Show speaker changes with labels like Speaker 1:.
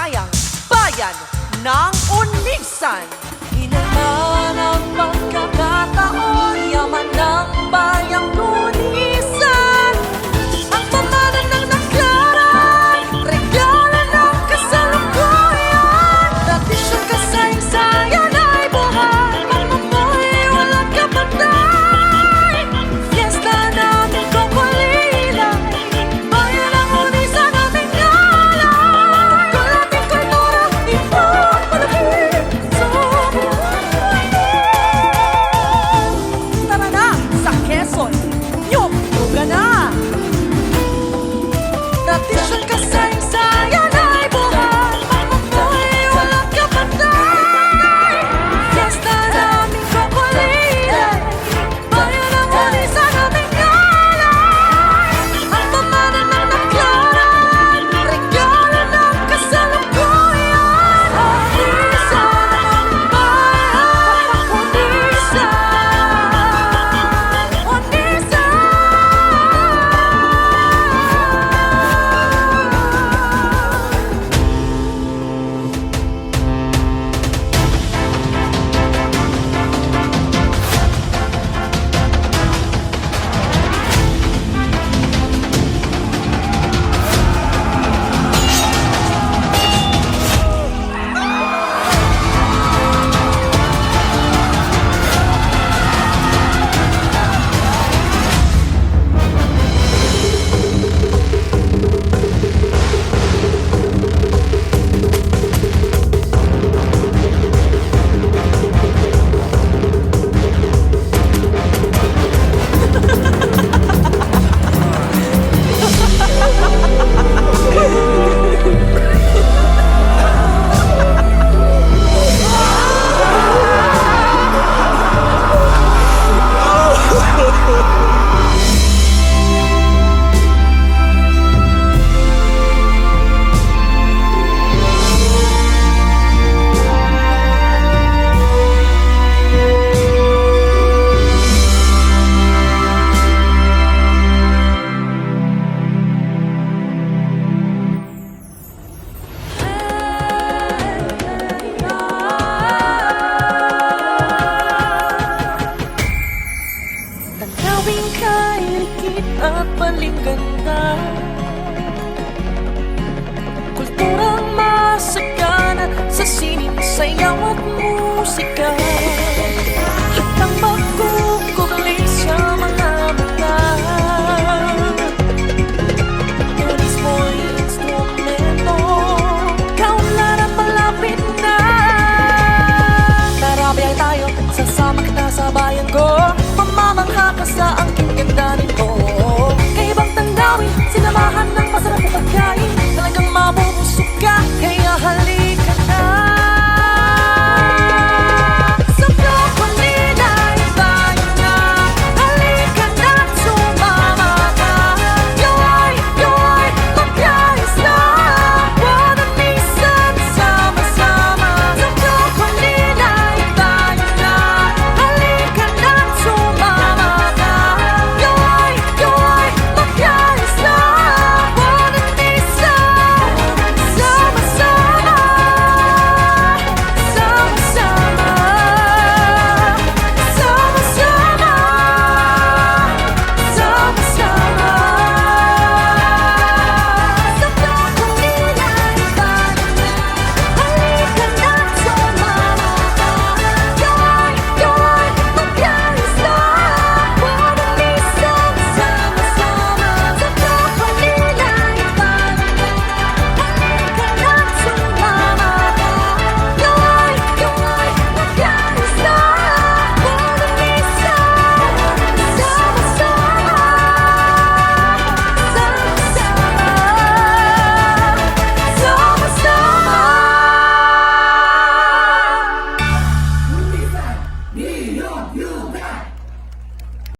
Speaker 1: masayang bayan ng Unisan. Inaman ang pagkakataon, yaman ng bayang Unisan. Ang pamana ng naklaran, regalo ng kasalukuyan. Tradisyon kasaysayan ay buhay, pagmamoy walang kapatay. Fiesta namin kukulilay, bayan ng Unisan ating alay. Kalating kultura, ipagpalagay sa buhay. Tara na sa Quezon, Niyogyugan na. Tradisyon kasaysayan ay buhay, pagmamoy walang kapatay. Fiesta namin kukulilay, bayan ng Unisan ating alay. Ang pamana ng naklaran, regalo ng kasalukuyan. Unisan ang aming bayan, Unisan, Unisan. Tanawin kay likit at palingganda, kulturang masagana sa sining, sayaw at musika. Hatang magkukuli sa mga mata, turismo instrumento, kaunlaran at malapit na. Tara biyay tayo, sasama kita sa bayan ko, mamamangha ka sa aking ganda nito. Kaibang tanawin, sinamahan ng masarap na pagkain, talagang mabubusog ka, kaya halika na. Sa kukulilay, bayan na, halika na, sumama ka. Yoy, yoy, mag-ayos na, buwan at minsan, sama-sama. Sa kukulilay, bayan na, halika na, sumama ka. Yoy, yoy, mag-ayos na, buwan at minsan, sama-sama. Sama-sama, sama-sama, sama-sama. Sa kukulilay, bayan na, halika na, sumama ka. Yoy, yoy, mag-ayos na, buwan at minsan, sama-sama. Sa kukulilay, bayan na, halika na, sumama ka. Yoy, yoy, mag-ayos na, buwan at minsan, sama-sama. Sama-sama, sama-sama.
Speaker 2: Niyogyugan!